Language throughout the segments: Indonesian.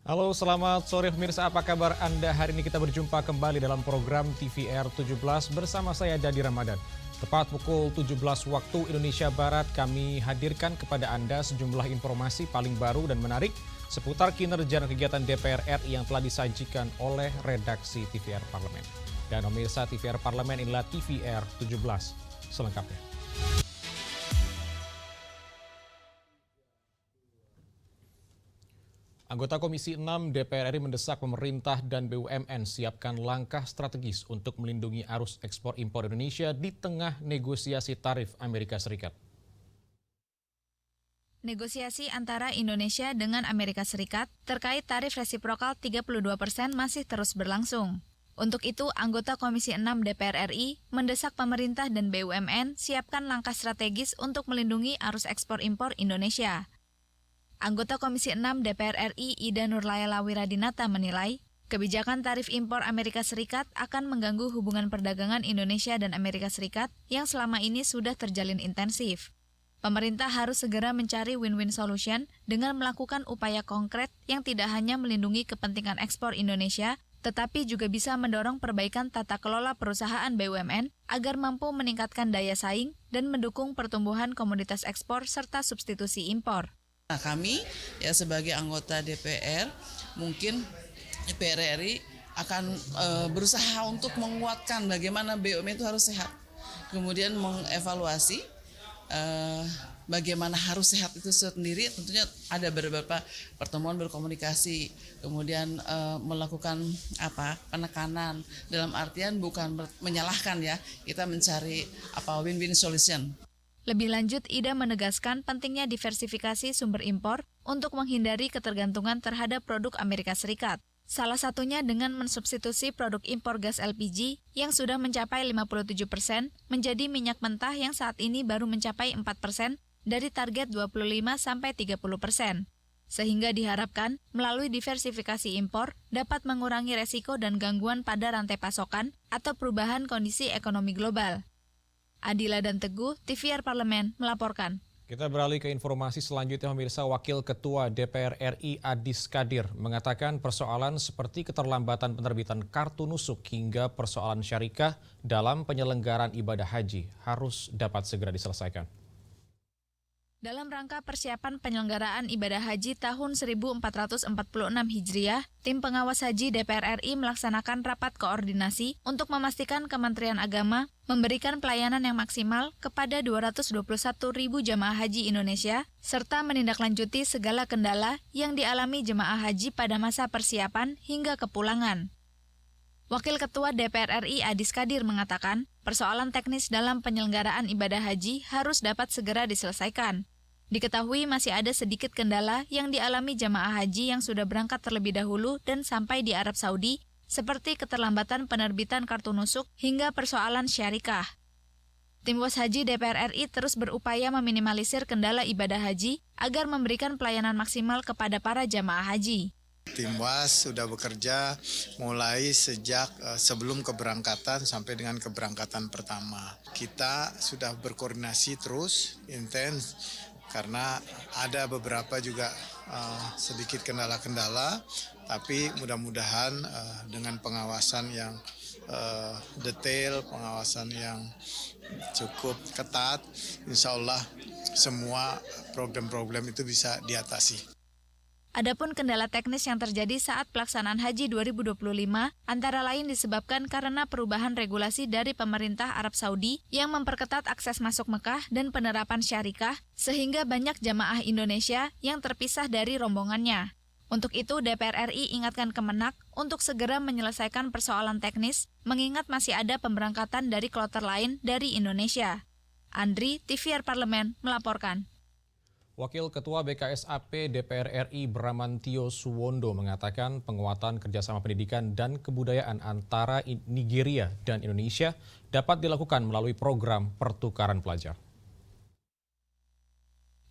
Halo, selamat sore pemirsa. Apa kabar Anda? Hari ini kita berjumpa kembali dalam program TVR 17 bersama saya Dadi Ramadan. Tepat pukul 17 waktu Indonesia Barat, kami hadirkan kepada Anda sejumlah informasi paling baru dan menarik seputar kinerja dan kegiatan DPR RI yang telah disajikan oleh redaksi TVR Parlemen. Dan pemirsa, TVR Parlemen inilah TVR 17 selengkapnya. Anggota Komisi 6 DPR RI mendesak pemerintah dan BUMN siapkan langkah strategis untuk melindungi arus ekspor impor Indonesia di tengah negosiasi tarif Amerika Serikat. Negosiasi antara Indonesia dengan Amerika Serikat terkait tarif resiprokal 32% masih terus berlangsung. Untuk itu, anggota Komisi 6 DPR RI mendesak pemerintah dan BUMN siapkan langkah strategis untuk melindungi arus ekspor impor Indonesia. Anggota Komisi 6 DPR RI Ida Nurlayala Wiradinata menilai, kebijakan tarif impor Amerika Serikat akan mengganggu hubungan perdagangan Indonesia dan Amerika Serikat yang selama ini sudah terjalin intensif. Pemerintah harus segera mencari win-win solution dengan melakukan upaya konkret yang tidak hanya melindungi kepentingan ekspor Indonesia, tetapi juga bisa mendorong perbaikan tata kelola perusahaan BUMN agar mampu meningkatkan daya saing dan mendukung pertumbuhan komoditas ekspor serta substitusi impor. Nah, kami sebagai anggota DPR, mungkin DPR RI akan berusaha untuk menguatkan bagaimana BUMN itu harus sehat. Kemudian mengevaluasi bagaimana harus sehat itu sendiri, tentunya ada beberapa pertemuan berkomunikasi, kemudian melakukan penekanan, dalam artian bukan menyalahkan ya, kita mencari win-win solution. Lebih lanjut, Ida menegaskan pentingnya diversifikasi sumber impor untuk menghindari ketergantungan terhadap produk Amerika Serikat. Salah satunya dengan mensubstitusi produk impor gas LPG yang sudah mencapai 57% menjadi minyak mentah yang saat ini baru mencapai 4% dari target 25-30%. Sehingga diharapkan melalui diversifikasi impor dapat mengurangi resiko dan gangguan pada rantai pasokan atau perubahan kondisi ekonomi global. Adila dan Teguh, TVR Parlemen, melaporkan. Kita beralih ke informasi selanjutnya, pemirsa. Wakil Ketua DPR RI Adis Kadir mengatakan persoalan seperti keterlambatan penerbitan kartu nusuk hingga persoalan syarikah dalam penyelenggaraan ibadah haji harus dapat segera diselesaikan. Dalam rangka persiapan penyelenggaraan ibadah haji tahun 1446 Hijriah, tim pengawas haji DPR RI melaksanakan rapat koordinasi untuk memastikan Kementerian Agama memberikan pelayanan yang maksimal kepada 221.000 jemaah haji Indonesia, serta menindaklanjuti segala kendala yang dialami jemaah haji pada masa persiapan hingga kepulangan. Wakil Ketua DPR RI Adis Kadir mengatakan, persoalan teknis dalam penyelenggaraan ibadah haji harus dapat segera diselesaikan. Diketahui masih ada sedikit kendala yang dialami jemaah haji yang sudah berangkat terlebih dahulu dan sampai di Arab Saudi, seperti keterlambatan penerbitan kartu nusuk hingga persoalan syarikah. Tim Was Haji DPR RI terus berupaya meminimalisir kendala ibadah haji agar memberikan pelayanan maksimal kepada para jemaah haji. Tim Was sudah bekerja mulai sejak sebelum keberangkatan sampai dengan keberangkatan pertama. Kita sudah berkoordinasi terus, intens, karena ada beberapa juga sedikit kendala-kendala, tapi mudah-mudahan dengan pengawasan yang detail, pengawasan yang cukup ketat, insya Allah semua problem-problem itu bisa diatasi. Adapun kendala teknis yang terjadi saat pelaksanaan haji 2025 antara lain disebabkan karena perubahan regulasi dari pemerintah Arab Saudi yang memperketat akses masuk Mekah dan penerapan syarikah, sehingga banyak jamaah Indonesia yang terpisah dari rombongannya. Untuk itu, DPR RI ingatkan Kemenak untuk segera menyelesaikan persoalan teknis, mengingat masih ada pemberangkatan dari kloter lain dari Indonesia. Andri, TVR Parlemen, melaporkan. Wakil Ketua BKSAP DPR RI Bramantio Suwondo mengatakan penguatan kerjasama pendidikan dan kebudayaan antara Nigeria dan Indonesia dapat dilakukan melalui program pertukaran pelajar.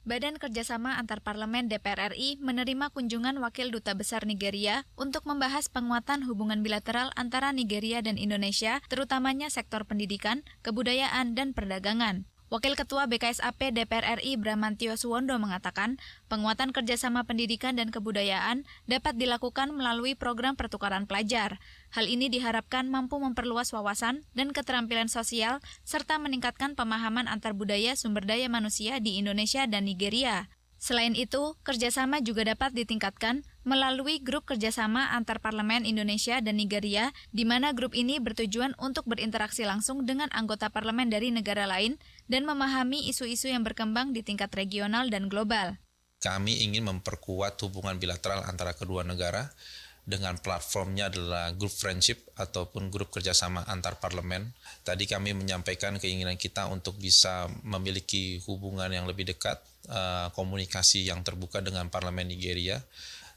Badan Kerjasama Antarparlemen DPR RI menerima kunjungan Wakil Duta Besar Nigeria untuk membahas penguatan hubungan bilateral antara Nigeria dan Indonesia, terutamanya sektor pendidikan, kebudayaan, dan perdagangan. Wakil Ketua BKSAP DPR RI Bramantio Suwondo mengatakan, penguatan kerjasama pendidikan dan kebudayaan dapat dilakukan melalui program pertukaran pelajar. Hal ini diharapkan mampu memperluas wawasan dan keterampilan sosial serta meningkatkan pemahaman antar budaya sumber daya manusia di Indonesia dan Nigeria. Selain itu, kerjasama juga dapat ditingkatkan melalui grup kerjasama antar parlemen Indonesia dan Nigeria, di mana grup ini bertujuan untuk berinteraksi langsung dengan anggota parlemen dari negara lain dan memahami isu-isu yang berkembang di tingkat regional dan global. Kami ingin memperkuat hubungan bilateral antara kedua negara dengan platformnya adalah grup friendship ataupun grup kerjasama antar parlemen. Tadi kami menyampaikan keinginan kita untuk bisa memiliki hubungan yang lebih dekat, komunikasi yang terbuka dengan parlemen Nigeria.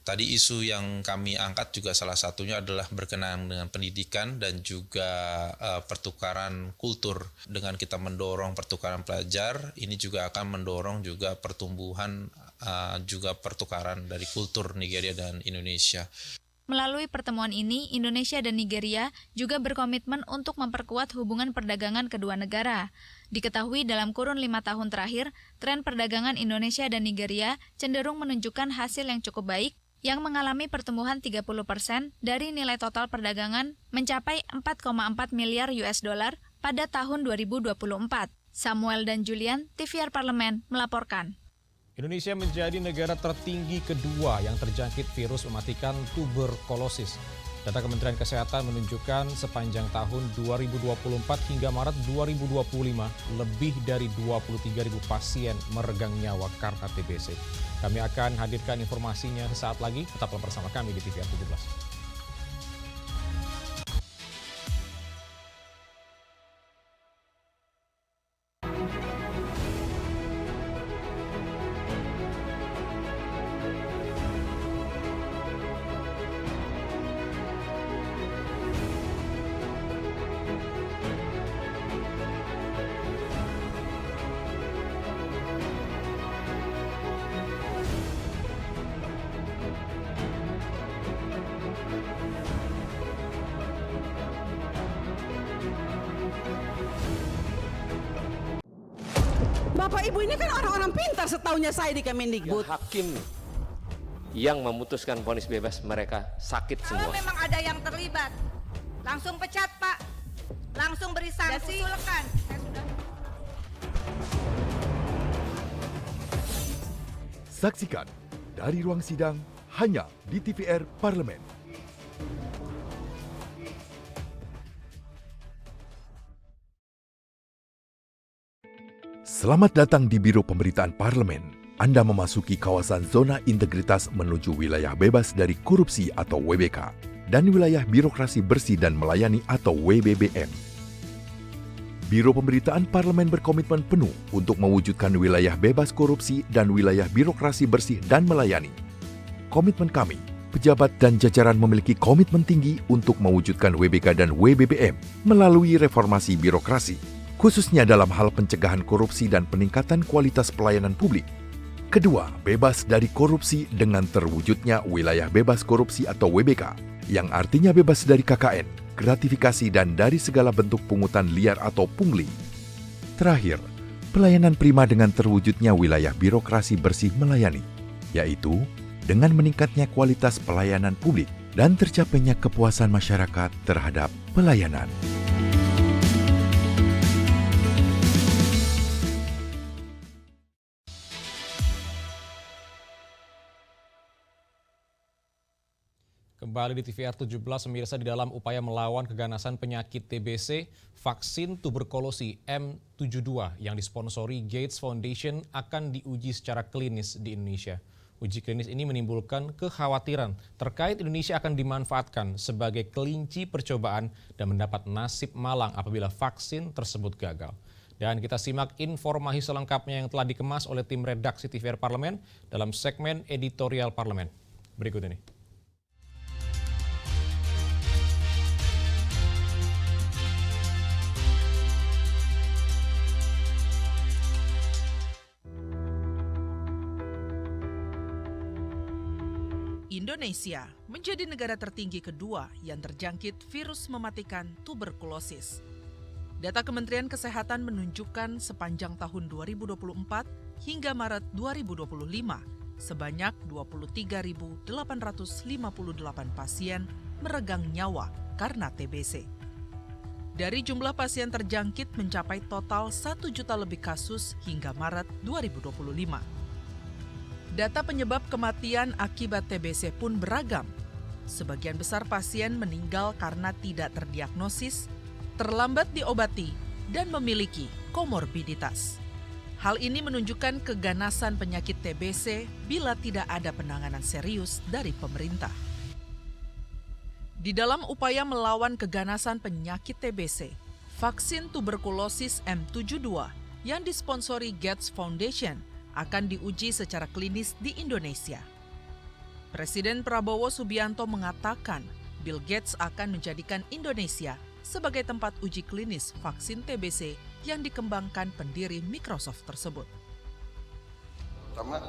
Tadi isu yang kami angkat juga salah satunya adalah berkenaan dengan pendidikan dan juga pertukaran kultur. Dengan kita mendorong pertukaran pelajar, ini juga akan mendorong juga pertumbuhan juga pertukaran dari kultur Nigeria dan Indonesia. Melalui pertemuan ini, Indonesia dan Nigeria juga berkomitmen untuk memperkuat hubungan perdagangan kedua negara. Diketahui dalam kurun 5 tahun terakhir, tren perdagangan Indonesia dan Nigeria cenderung menunjukkan hasil yang cukup baik, yang mengalami pertumbuhan 30% dari nilai total perdagangan mencapai 4,4 miliar US dollar pada tahun 2024. Samuel dan Julian, TVR Parlemen, melaporkan. Indonesia menjadi negara tertinggi kedua yang terjangkit virus mematikan tuberkulosis. Data Kementerian Kesehatan menunjukkan sepanjang tahun 2024 hingga Maret 2025, lebih dari 23.000 pasien meregang nyawa karena TBC. Kami akan hadirkan informasinya sesaat lagi. Tetaplah bersama kami di TVR 17. Bapak Ibu ini kan orang-orang pintar setaunya saya di Kemendikbud. Ya, hakim yang memutuskan vonis bebas mereka sakit semua. Kalau memang ada yang terlibat, langsung pecat Pak, langsung beri sanksi. Usulkan. Saya sudah. Saksikan dari ruang sidang hanya di TVR Parlemen. Selamat datang di Biro Pemberitaan Parlemen. Anda memasuki kawasan zona integritas menuju wilayah bebas dari korupsi atau WBK dan wilayah birokrasi bersih dan melayani atau WBBM. Biro Pemberitaan Parlemen berkomitmen penuh untuk mewujudkan wilayah bebas korupsi dan wilayah birokrasi bersih dan melayani. Komitmen kami, pejabat dan jajaran memiliki komitmen tinggi untuk mewujudkan WBK dan WBBM melalui reformasi birokrasi, khususnya dalam hal pencegahan korupsi dan peningkatan kualitas pelayanan publik. Kedua, bebas dari korupsi dengan terwujudnya wilayah bebas korupsi atau WBK, yang artinya bebas dari KKN, gratifikasi dan dari segala bentuk pungutan liar atau pungli. Terakhir, pelayanan prima dengan terwujudnya wilayah birokrasi bersih melayani, yaitu dengan meningkatnya kualitas pelayanan publik dan tercapainya kepuasan masyarakat terhadap pelayanan. Kembali di TVR 17, pemirsa, di dalam upaya melawan keganasan penyakit TBC, vaksin tuberkulosi M72 yang disponsori Gates Foundation akan diuji secara klinis di Indonesia. Uji klinis ini menimbulkan kekhawatiran terkait Indonesia akan dimanfaatkan sebagai kelinci percobaan dan mendapat nasib malang apabila vaksin tersebut gagal. Dan kita simak informasi selengkapnya yang telah dikemas oleh tim redaksi TVR Parlemen dalam segmen editorial Parlemen. Berikut ini. Indonesia menjadi negara tertinggi kedua yang terjangkit virus mematikan tuberkulosis. Data Kementerian Kesehatan menunjukkan sepanjang tahun 2024 hingga Maret 2025, sebanyak 23.858 pasien meregang nyawa karena TBC. Dari jumlah pasien terjangkit mencapai total 1 juta lebih kasus hingga Maret 2025. Data penyebab kematian akibat TBC pun beragam. Sebagian besar pasien meninggal karena tidak terdiagnosis, terlambat diobati, dan memiliki komorbiditas. Hal ini menunjukkan keganasan penyakit TBC bila tidak ada penanganan serius dari pemerintah. Di dalam upaya melawan keganasan penyakit TBC, vaksin tuberkulosis M72 yang disponsori Gates Foundation akan diuji secara klinis di Indonesia. Presiden Prabowo Subianto mengatakan Bill Gates akan menjadikan Indonesia sebagai tempat uji klinis vaksin TBC yang dikembangkan pendiri Microsoft tersebut. Pertama,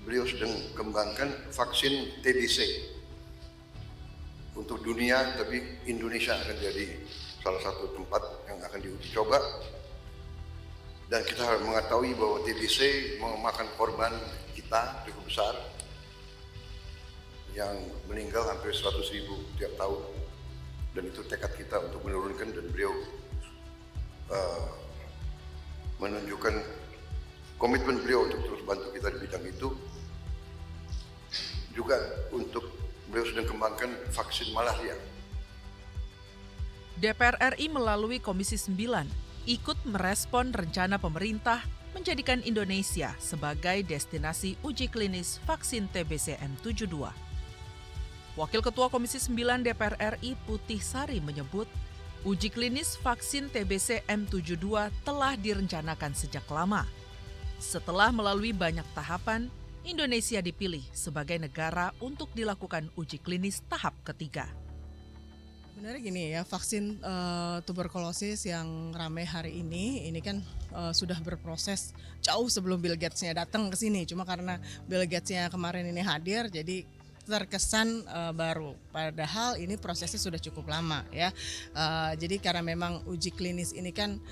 beliau sedang kembangkan vaksin TBC untuk dunia, tapi Indonesia akan jadi salah satu tempat yang akan diuji coba. Dan kita harus mengetahui bahwa TBC memakan korban kita cukup besar, yang meninggal hampir 100.000 tiap tahun. Dan itu tekad kita untuk menurunkan, dan beliau menunjukkan komitmen beliau untuk terus bantu kita di bidang itu. Juga untuk beliau sedang kembangkan vaksin malaria. DPR RI melalui Komisi 9 ikut merespon rencana pemerintah menjadikan Indonesia sebagai destinasi uji klinis vaksin TBC M72. Wakil Ketua Komisi 9 DPR RI Putih Sari menyebut, uji klinis vaksin TBC M72 telah direncanakan sejak lama. Setelah melalui banyak tahapan, Indonesia dipilih sebagai negara untuk dilakukan uji klinis tahap ketiga. Sebenarnya gini ya, vaksin tuberkulosis yang ramai hari ini kan sudah berproses jauh sebelum Bill Gates-nya datang ke sini. Cuma karena Bill Gates-nya kemarin ini hadir, jadi terkesan baru. Padahal ini prosesnya sudah cukup lama ya. Jadi karena memang uji klinis ini kan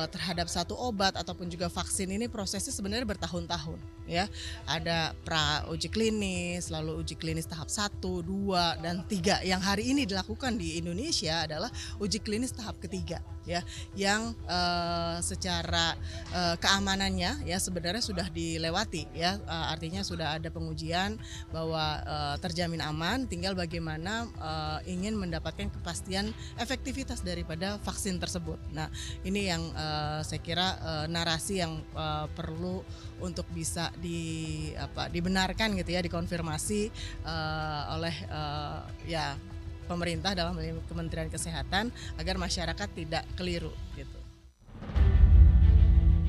terhadap satu obat ataupun juga vaksin ini prosesnya sebenarnya bertahun-tahun ya. Ada pra uji klinis, lalu uji klinis tahap 1, 2, dan 3. Yang hari ini dilakukan di Indonesia adalah uji klinis tahap ketiga ya, yang secara keamanannya ya sebenarnya sudah dilewati ya. Artinya sudah ada pengujian bahwa terjamin aman, tinggal bagaimana ingin mendapatkan kepastian efektivitas daripada vaksin tersebut. Nah, ini yang saya kira narasi yang perlu untuk bisa dibenarkan gitu ya, dikonfirmasi oleh ya pemerintah dalam Kementerian Kesehatan agar masyarakat tidak keliru gitu.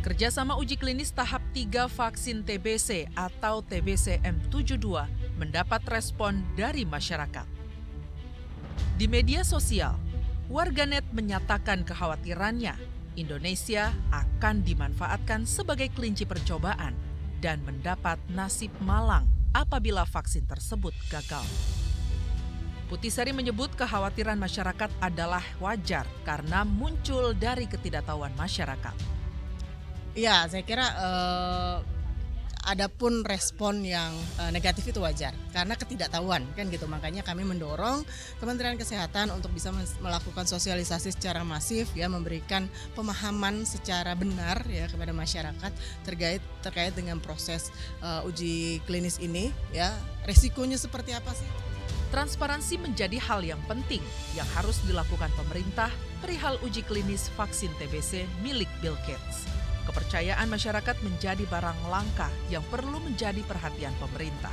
Kerjasama uji klinis tahap 3 vaksin TBC atau TBC M72 mendapat respon dari masyarakat. Di media sosial, warganet menyatakan kekhawatirannya Indonesia akan dimanfaatkan sebagai kelinci percobaan dan mendapat nasib malang apabila vaksin tersebut gagal. Putih Sari menyebut kekhawatiran masyarakat adalah wajar karena muncul dari ketidaktahuan masyarakat. Ya, saya kira adapun respon yang negatif itu wajar karena ketidaktahuan kan gitu. Makanya kami mendorong Kementerian Kesehatan untuk bisa melakukan sosialisasi secara masif ya, memberikan pemahaman secara benar ya kepada masyarakat terkait dengan proses uji klinis ini ya. Resikonya seperti apa sih? Transparansi menjadi hal yang penting yang harus dilakukan pemerintah perihal uji klinis vaksin TBC milik Bill Gates. Kepercayaan masyarakat menjadi barang langka yang perlu menjadi perhatian pemerintah.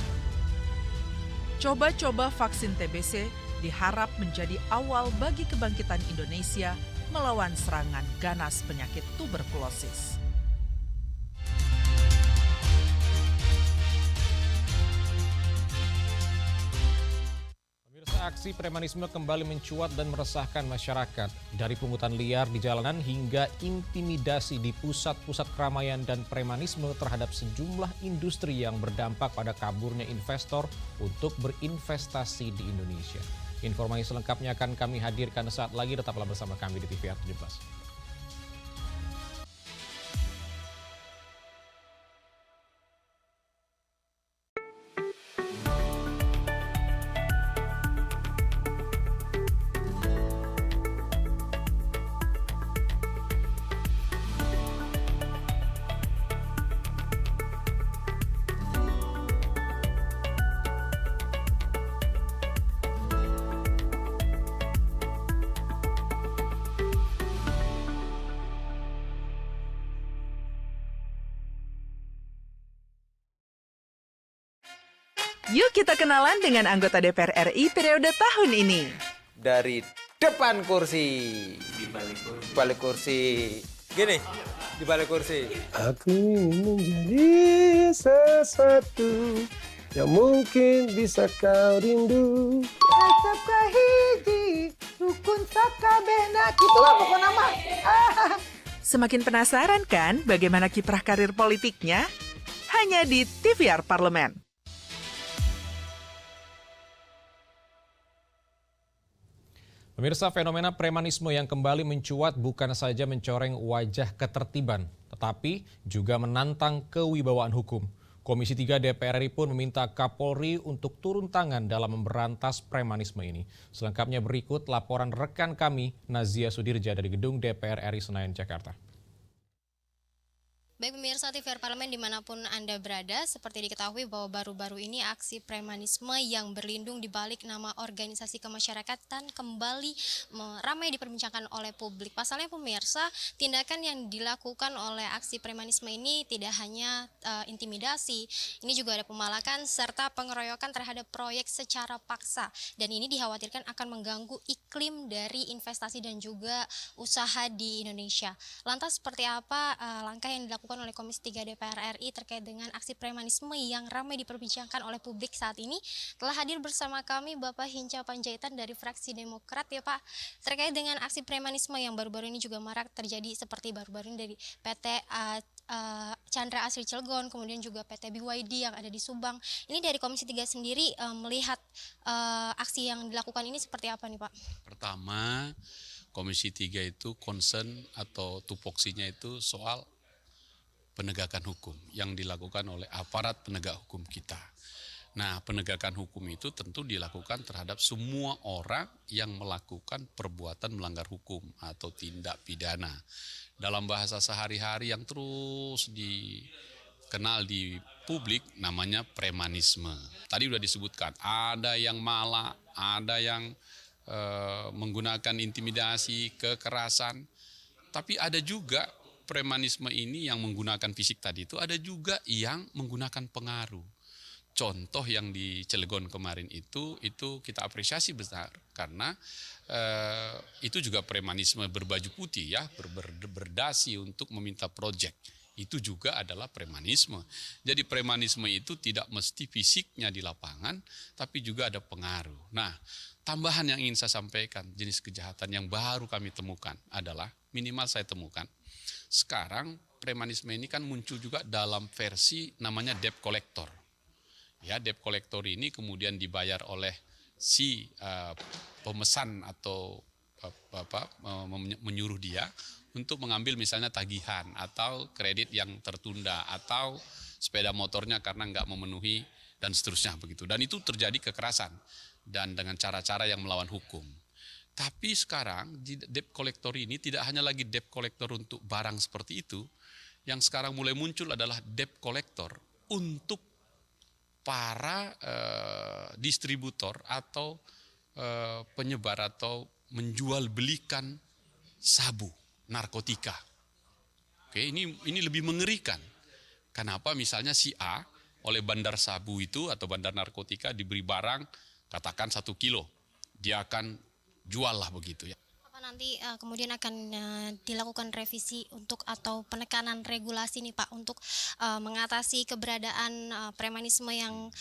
Coba-coba vaksin TBC diharap menjadi awal bagi kebangkitan Indonesia melawan serangan ganas penyakit tuberkulosis. Aksi premanisme kembali mencuat dan meresahkan masyarakat. Dari pungutan liar di jalanan hingga intimidasi di pusat-pusat keramaian dan premanisme terhadap sejumlah industri yang berdampak pada kaburnya investor untuk berinvestasi di Indonesia. Informasi selengkapnya akan kami hadirkan saat lagi, tetaplah bersama kami di TVR 17. Yuk kita kenalan dengan anggota DPR RI periode tahun ini. Dari depan kursi, di balik kursi, gini, di balik kursi. Aku ingin menjadi sesuatu yang mungkin bisa kau rindu. Acap kahiji, rukun sakabehna. Gitulah pokoknya nama. Semakin penasaran kan bagaimana kiprah karir politiknya? Hanya di TVR Parlemen. Pemirsa, fenomena premanisme yang kembali mencuat bukan saja mencoreng wajah ketertiban, tetapi juga menantang kewibawaan hukum. Komisi 3 DPR RI pun meminta Kapolri untuk turun tangan dalam memberantas premanisme ini. Selengkapnya berikut laporan rekan kami, Nazia Sudirja dari Gedung DPR RI Senayan, Jakarta. Baik pemirsa TVR Parlemen dimanapun Anda berada, seperti diketahui bahwa baru-baru ini aksi premanisme yang berlindung di balik nama organisasi kemasyarakatan kembali ramai diperbincangkan oleh publik. Pasalnya pemirsa, tindakan yang dilakukan oleh aksi premanisme ini tidak hanya intimidasi, ini juga ada pemalakan serta pengeroyokan terhadap proyek secara paksa. Dan ini dikhawatirkan akan mengganggu iklim dari investasi dan juga usaha di Indonesia. Lantas seperti apa langkah yang dilakukan oleh Komisi 3 DPR RI terkait dengan aksi premanisme yang ramai diperbincangkan oleh publik saat ini? Telah hadir bersama kami Bapak Hinca Panjaitan dari fraksi Demokrat ya Pak, terkait dengan aksi premanisme yang baru-baru ini juga marak terjadi seperti baru-baru ini dari PT Chandra Asri Cilegon, kemudian juga PT BYD yang ada di Subang. Ini dari Komisi 3 sendiri melihat aksi yang dilakukan ini seperti apa nih Pak? Pertama, Komisi 3 itu concern atau tupoksinya itu soal penegakan hukum yang dilakukan oleh aparat penegak hukum kita. Nah, penegakan hukum itu tentu dilakukan terhadap semua orang yang melakukan perbuatan melanggar hukum atau tindak pidana. Dalam bahasa sehari-hari yang terus dikenal di publik namanya premanisme. Tadi sudah disebutkan, ada yang malah, ada yang menggunakan intimidasi, kekerasan, tapi ada juga premanisme ini yang menggunakan fisik tadi itu, ada juga yang menggunakan pengaruh. Contoh yang di Cilegon kemarin itu kita apresiasi besar karena itu juga premanisme berbaju putih ya, berdasi untuk meminta proyek. Itu juga adalah premanisme. Jadi premanisme itu tidak mesti fisiknya di lapangan, tapi juga ada pengaruh. Nah, tambahan yang ingin saya sampaikan, jenis kejahatan yang baru kami temukan adalah, minimal saya temukan, sekarang premanisme ini kan muncul juga dalam versi namanya debt collector. Ya, debt collector ini kemudian dibayar oleh si pemesan atau menyuruh dia untuk mengambil misalnya tagihan atau kredit yang tertunda atau sepeda motornya karena nggak memenuhi dan seterusnya begitu. Dan itu terjadi kekerasan dan dengan cara-cara yang melawan hukum. Tapi sekarang di debt collector ini tidak hanya lagi debt collector untuk barang seperti itu, yang sekarang mulai muncul adalah debt collector untuk para distributor atau penyebar atau menjual belikan sabu, narkotika. Oke, ini lebih mengerikan. Kenapa misalnya si A oleh bandar sabu itu atau bandar narkotika diberi barang katakan 1 kilo, dia akan jual lah begitu ya. Apa nanti kemudian akan dilakukan revisi untuk atau penekanan regulasi nih Pak untuk mengatasi keberadaan premanisme yang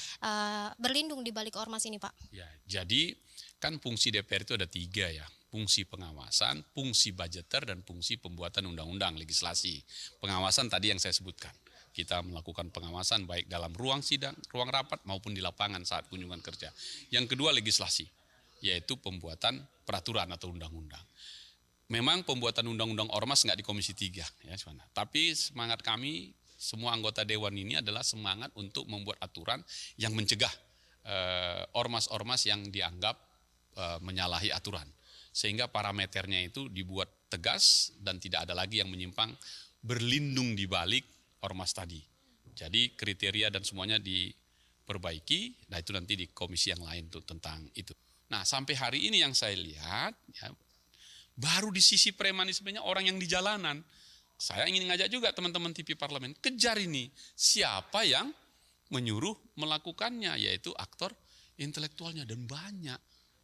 berlindung di balik ormas ini Pak? Ya, jadi kan fungsi DPR itu ada 3 ya. Fungsi pengawasan, fungsi budgeter, dan fungsi pembuatan undang-undang legislasi. Pengawasan tadi yang saya sebutkan. Kita melakukan pengawasan baik dalam ruang sidang, ruang rapat maupun di lapangan saat kunjungan kerja. Yang kedua legislasi, yaitu pembuatan peraturan atau undang-undang. Memang pembuatan undang-undang ormas nggak di Komisi 3, ya, tapi semangat kami semua anggota Dewan ini adalah semangat untuk membuat aturan yang mencegah ormas-ormas yang dianggap menyalahi aturan. Sehingga parameternya itu dibuat tegas dan tidak ada lagi yang menyimpang berlindung di balik ormas tadi. Jadi kriteria dan semuanya diperbaiki, nah itu nanti di komisi yang lain tuh tentang itu. Nah sampai hari ini yang saya lihat, ya, baru di sisi premanismenya orang yang di jalanan. Saya ingin ngajak juga teman-teman TV Parlemen, kejar ini siapa yang menyuruh melakukannya, yaitu aktor intelektualnya. Dan banyak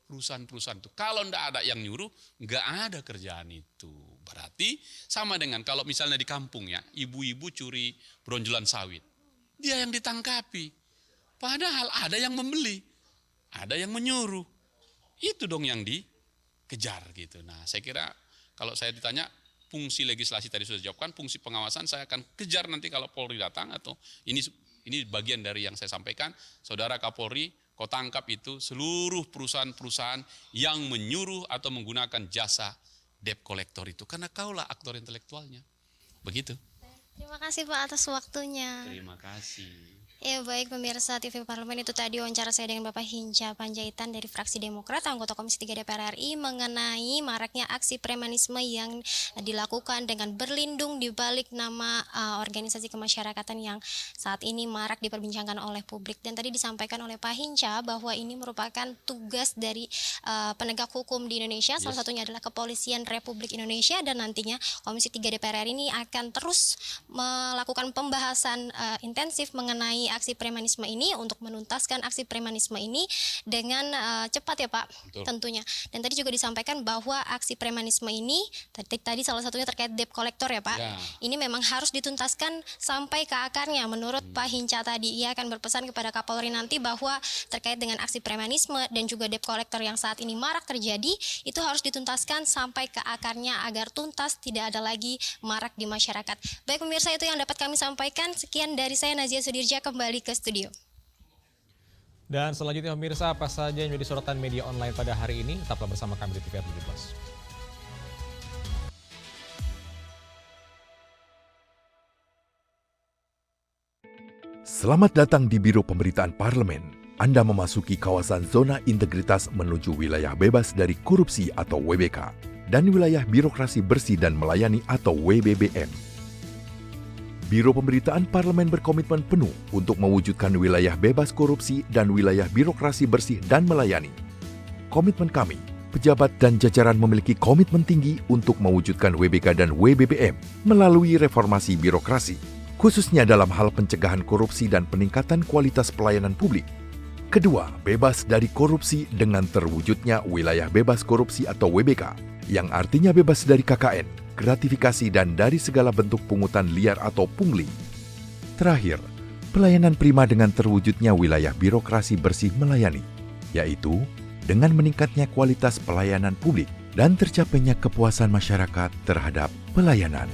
perusahaan-perusahaan itu. Kalau tidak ada yang nyuruh, nggak ada kerjaan itu. Berarti sama dengan kalau misalnya di kampung ya, ibu-ibu curi bronjolan sawit. Dia yang ditangkapi. Padahal ada yang membeli, ada yang menyuruh. Itu dong yang dikejar gitu. Nah, saya kira kalau saya ditanya, fungsi legislasi tadi sudah dijawabkan, fungsi pengawasan saya akan kejar nanti kalau Polri datang, atau ini bagian dari yang saya sampaikan, Saudara Kapolri, kau tangkap itu seluruh perusahaan-perusahaan yang menyuruh atau menggunakan jasa debt collector itu, karena kaulah aktor intelektualnya. Begitu. Terima kasih Pak atas waktunya. Terima kasih. Ya baik pemirsa TV Parlemen, itu tadi wawancara saya dengan Bapak Hinca Panjaitan dari fraksi Demokrat, anggota Komisi 3 DPR RI, mengenai maraknya aksi premanisme yang dilakukan dengan berlindung di balik nama organisasi kemasyarakatan yang saat ini marak diperbincangkan oleh publik. Dan tadi disampaikan oleh Pak Hinca bahwa ini merupakan tugas dari penegak hukum di Indonesia, salah satunya adalah Kepolisian Republik Indonesia, dan nantinya Komisi 3 DPR RI ini akan terus melakukan pembahasan intensif mengenai aksi premanisme ini untuk menuntaskan aksi premanisme ini dengan cepat ya Pak. Betul. Tentunya. Dan tadi juga disampaikan bahwa aksi premanisme ini tadi salah satunya terkait debt collector ya Pak. Ya. Ini memang harus dituntaskan sampai ke akarnya. Menurut Pak Hinca tadi, ia akan berpesan kepada Kapolri nanti bahwa terkait dengan aksi premanisme dan juga debt collector yang saat ini marak terjadi, itu harus dituntaskan sampai ke akarnya agar tuntas, tidak ada lagi marak di masyarakat. Baik pemirsa, itu yang dapat kami sampaikan. Sekian dari saya, Nazia Sudirja, kembali ke studio. Dan selanjutnya pemirsa, apa saja yang menjadi sorotan media online pada hari ini? Tetaplah bersama kami di TVR 17. Selamat datang di Biro Pemberitaan Parlemen. Anda memasuki kawasan zona integritas menuju wilayah bebas dari korupsi atau WBK dan wilayah birokrasi bersih dan melayani atau WBBM. Biro Pemberitaan Parlemen berkomitmen penuh untuk mewujudkan wilayah bebas korupsi dan wilayah birokrasi bersih dan melayani. Komitmen kami, pejabat dan jajaran memiliki komitmen tinggi untuk mewujudkan WBK dan WBBM melalui reformasi birokrasi, khususnya dalam hal pencegahan korupsi dan peningkatan kualitas pelayanan publik. Kedua, bebas dari korupsi dengan terwujudnya wilayah bebas korupsi atau WBK, yang artinya bebas dari KKN, gratifikasi dan dari segala bentuk pungutan liar atau pungli. Terakhir, pelayanan prima dengan terwujudnya wilayah birokrasi bersih melayani, yaitu dengan meningkatnya kualitas pelayanan publik dan tercapainya kepuasan masyarakat terhadap pelayanan.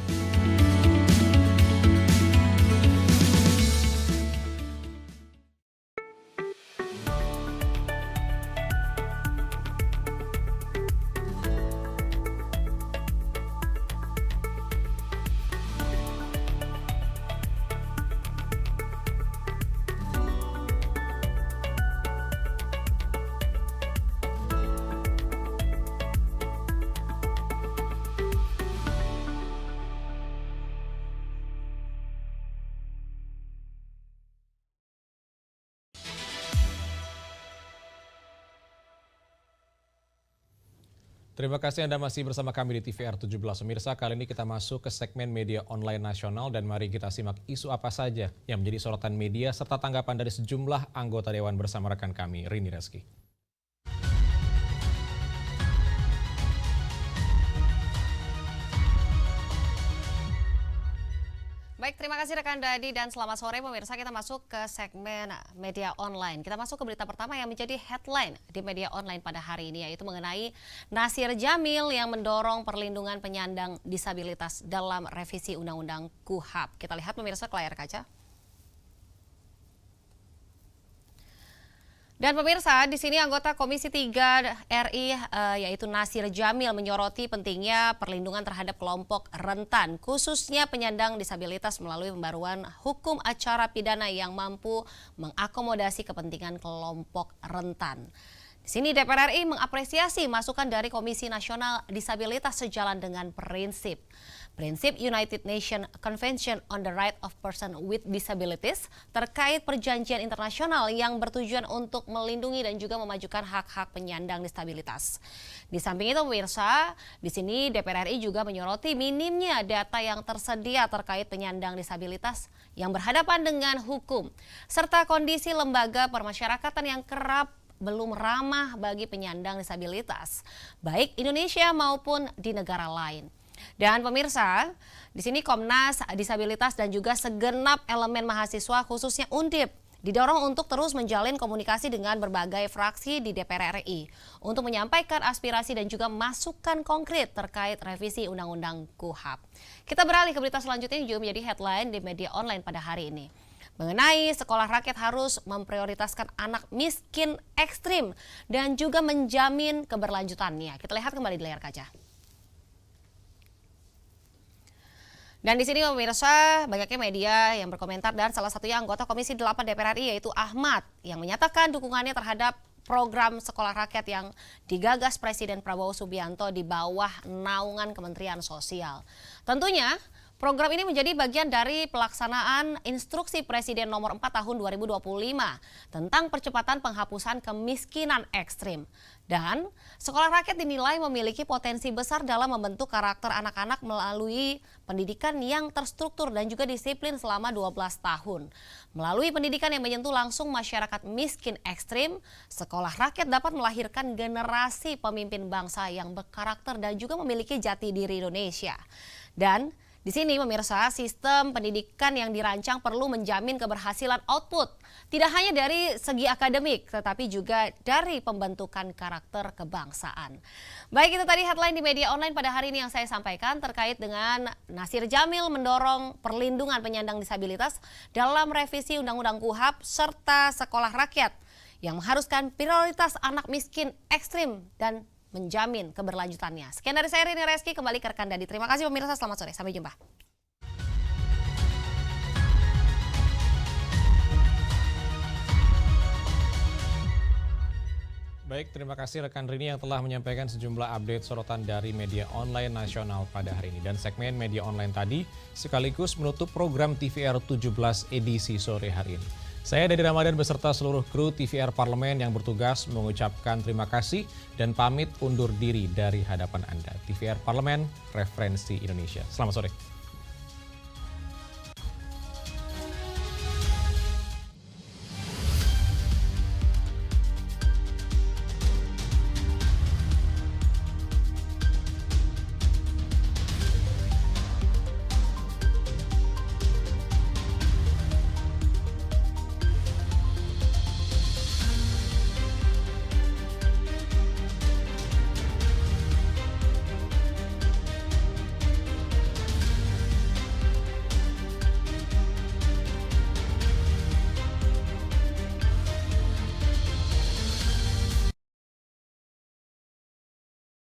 Terima kasih Anda masih bersama kami di TVR 17. Pemirsa, kali ini kita masuk ke segmen media online nasional dan mari kita simak isu apa saja yang menjadi sorotan media serta tanggapan dari sejumlah anggota Dewan bersama rekan kami, Rini Reski. Baik, terima kasih rekan Dadi dan selamat sore pemirsa. Kita masuk ke segmen media online. Kita masuk ke berita pertama yang menjadi headline di media online pada hari ini, yaitu mengenai Nasir Jamil yang mendorong perlindungan penyandang disabilitas dalam revisi Undang-Undang KUHP. Kita lihat pemirsa ke layar kaca. Dan pemirsa, di sini anggota Komisi 3 RI yaitu Nasir Jamil menyoroti pentingnya perlindungan terhadap kelompok rentan, khususnya penyandang disabilitas melalui pembaruan hukum acara pidana yang mampu mengakomodasi kepentingan kelompok rentan. Di sini DPR RI mengapresiasi masukan dari Komisi Nasional Disabilitas sejalan dengan prinsip prinsip United Nations Convention on the Right of Persons with Disabilities terkait perjanjian internasional yang bertujuan untuk melindungi dan juga memajukan hak-hak penyandang disabilitas. Di samping itu pemirsa, di sini DPR RI juga menyoroti minimnya data yang tersedia terkait penyandang disabilitas yang berhadapan dengan hukum, serta kondisi lembaga permasyarakatan yang kerap belum ramah bagi penyandang disabilitas, baik Indonesia maupun di negara lain. Dan pemirsa, di sini Komnas Disabilitas dan juga segenap elemen mahasiswa khususnya Undip didorong untuk terus menjalin komunikasi dengan berbagai fraksi di DPR RI untuk menyampaikan aspirasi dan juga masukan konkret terkait revisi Undang-Undang KUHP. Kita beralih ke berita selanjutnya yang juga menjadi headline di media online pada hari ini. Mengenai sekolah rakyat harus memprioritaskan anak miskin ekstrim dan juga menjamin keberlanjutannya. Kita lihat kembali di layar kaca. Dan di sini pemirsa, banyaknya media yang berkomentar dan salah satunya anggota Komisi 8 DPR RI yaitu Ahmad yang menyatakan dukungannya terhadap program sekolah rakyat yang digagas Presiden Prabowo Subianto di bawah naungan Kementerian Sosial. Tentunya program ini menjadi bagian dari pelaksanaan Instruksi Presiden Nomor 4 Tahun 2025 tentang percepatan penghapusan kemiskinan ekstrim. Dan sekolah rakyat dinilai memiliki potensi besar dalam membentuk karakter anak-anak melalui pendidikan yang terstruktur dan juga disiplin selama 12 tahun. Melalui pendidikan yang menyentuh langsung masyarakat miskin ekstrim, sekolah rakyat dapat melahirkan generasi pemimpin bangsa yang berkarakter dan juga memiliki jati diri Indonesia. Dan di sini pemirsa, sistem pendidikan yang dirancang perlu menjamin keberhasilan output, tidak hanya dari segi akademik, tetapi juga dari pembentukan karakter kebangsaan. Baik, itu tadi headline di media online pada hari ini yang saya sampaikan terkait dengan Nasir Jamil mendorong perlindungan penyandang disabilitas dalam revisi Undang-Undang KUHP serta sekolah rakyat yang mengharuskan prioritas anak miskin ekstrim dan menjamin keberlanjutannya. Sekian dari saya Rini Reski, kembali ke rekan Dadi. Terima kasih pemirsa, selamat sore, sampai jumpa. Baik, terima kasih rekan Rini yang telah menyampaikan sejumlah update sorotan dari media online nasional pada hari ini. Dan segmen media online tadi sekaligus menutup program TVR 17 edisi sore hari ini. Saya Dadi Ramadan beserta seluruh kru TVR Parlemen yang bertugas mengucapkan terima kasih dan pamit undur diri dari hadapan Anda. TVR Parlemen, referensi Indonesia. Selamat sore.